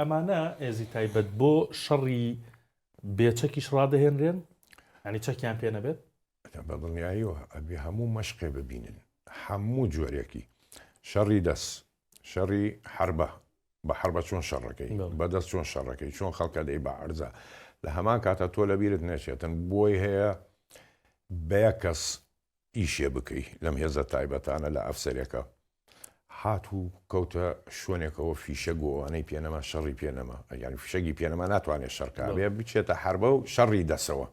ئەمانە ئێزی تایبەت بۆ شەڕی بێچەکیش ڕادەهێنرێن ینی چەکیان پێ نەبێت بە دڵنیاییەوە ئەبێ هەموو مەشقێ ببینن هەموو جۆرێکی شەڕی دەست شەڕی حربە بە حربە چۆن شەڕەکەی بەدەست چۆن شەڕەکەی چۆن خەڵکە دەی بە عەرزە لە هەمان کاتە تۆ لە بیرت نێچێتن بۆی هەیە بەیە کەس ئیشێ بکەی لەم هێزە تایبەتانە لە ئەفسەرێکە هاتوو کەوتە شوێنێکەوە فیشە گۆوانەی پێنەما شەڕی پێنەما یعنی فشەگی پێنەما ناتوانێت شەڕکە بێ بچێتە حربە و شەڕی دەسەوە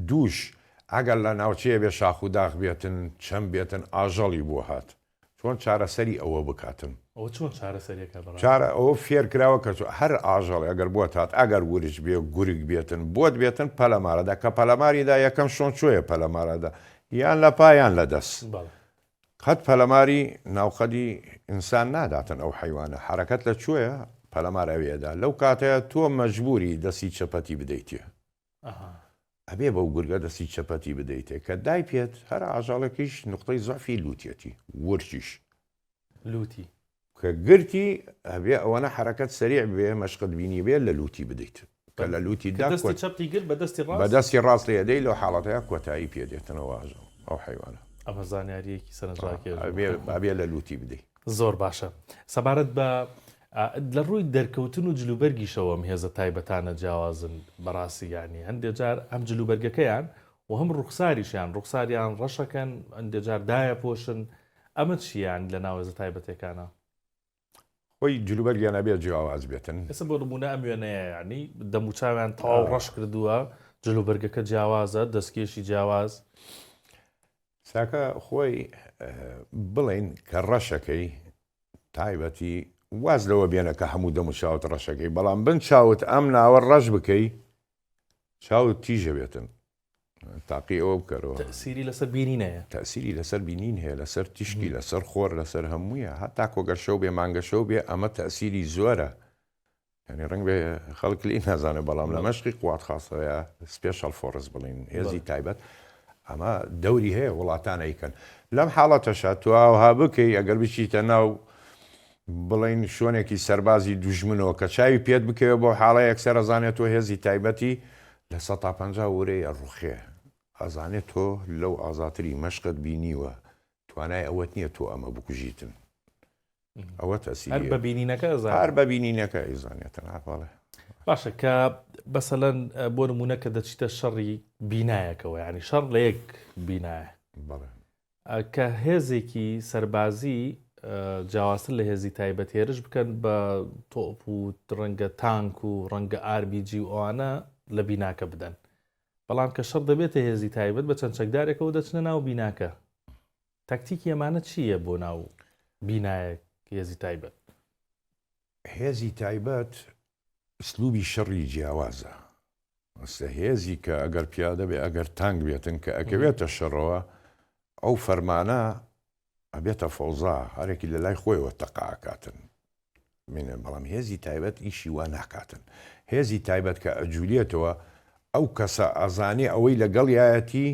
دووش ئەگەر لە ناوچەیە بێ شاخ و داغ بێتن چەند بێتن ئاژەڵی بۆ هات چۆن چارەسەری ئەوە بکاتن ئەوە چۆن چارەسەریەکە چارە ئەوە فێر کراوە کە هەر ئاژەڵی ئەگەر بۆ هات ئەگەر ورش بێ گورگ بێتن بۆت بێتن پەلەمارەدا کە پەلەماریدا یەکەم شۆن چۆیە پەلەمارەدا یان لە پایان لە دەست قەت پەلەماری ناوخەدی ئینسان ناداتن ئەو حیوانە حرەکەت لە کوێیە پەلەمارەوێدا لەو کاتەیە تۆ مەجبوری دەستی چەپەتی بدەیتێ ئەبێ بەو گورگە دەستی چەپەتی بدەیتێ کە دای پێت هەر ئاژاڵێکیش نقطەی زەعفی لوتێتی ورچیش لوتی کە گرتی ئەبێ ئەوەنە حرەکەت سریع بێ مەشقت بینی بێ لە لوتی بدەیت کە لە لوتی چەپتی گر بەدەستی ڕاست لێدەی لەو حاڵەتەیە کۆتایی پێدێتنەوە ئاژەڵ ئەو حیوانە ئەمە زانیاریەکی سەرنجڕاکێ ئەبێ لە لوتی بدەیت زۆر باشە سەبارەت بە لە ڕووی دەرکەوتن و جلوبەرگیشەوەم هێزە تایبەتانە جیاوازن بەڕاستی ینی هەندێک جار ئەم جلوبەرگەکەیان و هەم ڕوخساریشیان ڕوخساریان ڕەشەکەن هەندێک جار دایە پۆشن ئەمە چیان لە ناو هێزە تایبەتەکانە خۆی جلوبەرگیانە بێت جیاواز بێتن ئێستا بۆ ڕبوونە ئەم وێنەیە ینی دەموچاویان تەواو ڕەش کردووە جلوبەرگەکە جیاوازە دەستکێشی جیاواز ساکە خۆی بڵین کە ڕەشەکەی تایبەتی واز لەوە بێنە کە هەموو دەموچاوت ڕەشەکەی بەڵام بن چاوت ئەم ناوە ڕەش بکەی چاوت تیژە بێتن تاقی ئەوە بکەرەوە تەسیری لەسەر بینینەیە تەسیری لەسەر بینین هەیە لەسەر تیشکی لەسەر خۆر لەسەر هەموویە هەتا کۆگەر شەو بێ مانگە شەو بێ ئەمە تەسیری زۆرە ینی ڕنگ بێ خەڵک لی نازانێت بەڵام لە مەشقی قوات خاستەیە سپێشەڵ فۆرس بڵین هێزی تایبەت ئەمە دەوری هەیە وڵاتانەیکەن لەم حاڵەتەشە تو ئاوها بکەی ئەگەر بچیتە ناو بڵین شوێنێکی سەربازی دوژمنەوە کە چاوی پێت بکەوە بۆ حاڵە یەکسەر ئەزانێت تۆ هێزی تایبەتی لە 150 ورەیە ڕوخێ ئەزانێت تۆ لەو ئازاتری مەشقت بینیوە توانای ئەوەت نییە تۆ ئەمە بکوژیتن ئەوە تەسی هەر بەبینینەکە هەر بەبینینەکە ئیزانێتن ئاپاڵێ باشە کە بەسەلەن بۆ نمونە کە دەچیتە شەڕی بینایەکەوە ینی شەڕ لە یەک بینایە کە هێزێکی سەربازی جیاوازتر لە هێزی تایبەت هێرش بکەن بە تۆپ و ڕەنگە تانک و ڕەنگە RPG و ئەوانە لە بیناکە بدەن بەڵام کە شەڕ دەبێتە هێزی تایبەت بە چەند چەکدارێکەوە دەچنە ناو بیناکە تاکتیکی ئەمانە چییە بۆ ناو بینایەک هێزی تایبەت هێزی تایبەت ئسلوبی شەڕی جیاوازە ئەستە هێزی کە ئەگەر پیادە بێ ئەگەر تانگ بێتن کە ئەکەوێتە شەڕەوە ئەو فەرمانە ئەبێتە فەوزا هەرێکی لە لای خۆیەوە تەقاکاتن منە بەڵام هێزی تایبەت ئیشی وا ناکاتن هێزی تایبەت کە ئەجوولێتەوە ئەو کەسە ئەزانێ ئەوەی لەگەڵ یایەتی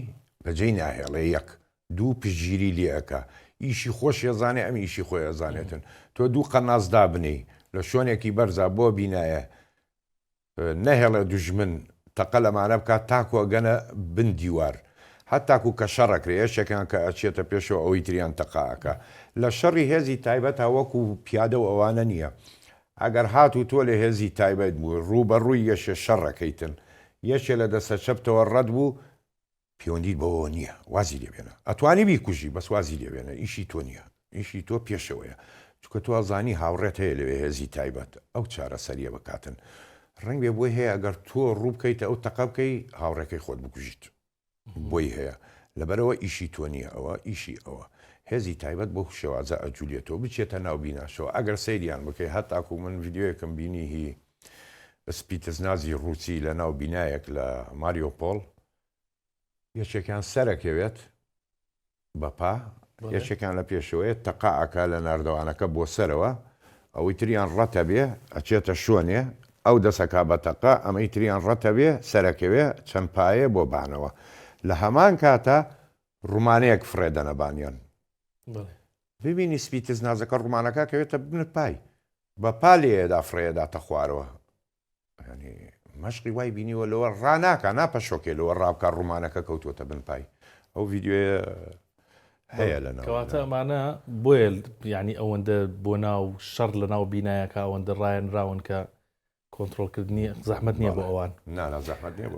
بەجێی ناهێڵێ یەک دوو پشگیری لێەکە ئیشی خۆش ێزانێ ئەم ئیشی خۆی ئەزانێتن تۆ دوو قەنازدا بنی لە شوێنێکی بەرزە بۆ بینایە نەهێڵێ دوژمن تەقە لەمانە بکات تاکۆ گەنە بن دیوار هەتاکو کە شەڕەکرێ یەشێکیان کە ئەچێتە پێشەوە ئەوەی تریان تەقاکە لە شەڕی هێزی تایبەت هاوەکو پیادە و ئەوانە نییە ئەگەر هات و تۆ لە هێزی تایبەت بوو ڕوبەڕووی یەشە شەڕەکەیتن یەکێ لە دەستە چەپتەوە ڕەت بوو پەیوەندیت بەوە نییە وازی لێبێنە ئەتوانی بیکوژی بەس وازی لێبێنە ئیشی تۆ نییە ئیشی تۆ پێشەوەیە چکە تو ئازانی هاوڕێت هەیە لەوێ هێزی تایبەت ئەو چارە سەریە بکاتن ڕنگ بێ بۆی هەیە ئەگەر تۆ ڕوو بکەیتە ئەو تەقە بکەی هاوڕێکەی خۆت بکوژیت بۆی هەیە لەبەرەوە ئیشی تۆ نییە ئەوە ئیشی ئەوە هێزی تایبەت بۆ شێوازە ئەجوولێتەوە بچێتە ناو بیناشەوە ئەگەر سەیریان بکەی هەتاکو من ڤیددیۆیەکم بینی هی سپیتزنازی ڕووسی لە ناو بینایەک لە ماریۆپۆڵ یەکێکیان سەرەکەوێت بەپا یەکێکیان لە پێشەوەیە تەقاعەکە لە ناردەوانەکە بۆ سەرەوە ئەوەی تریان ڕەتە بێ ئەچێتە شوێنێ ئەو دەسەکا بە تەقا ئەمەی تریان ڕەتە بێ سەرەکەوێ چەند پایە بۆ بانەوە لە هەمان کاتە ڕوومانەیەک فرێدەنەبانیان ببینی سپیتز نازەکە ڕوومانەکە کەوێتە بنت پای بە پالێدا فرێداتە خوارەوە ینی مەشقی وای بینیوە لەوە ڕناکە ناپەشۆکێ لەوە ڕابکە ڕوومانەکە کەوتوتە بنپای ئەو ڤیددیوە هەیە لەناو کەواتە ئەمانە بۆیە ینی ئەوەندە بۆ ناو شەڕ لە ناو بینایەکە ئەوەندە ڕایەنراون کە کۆنتترۆلکردنی زەحمەت نییە بۆ ئەوان نانا زەحمەت نییە بۆ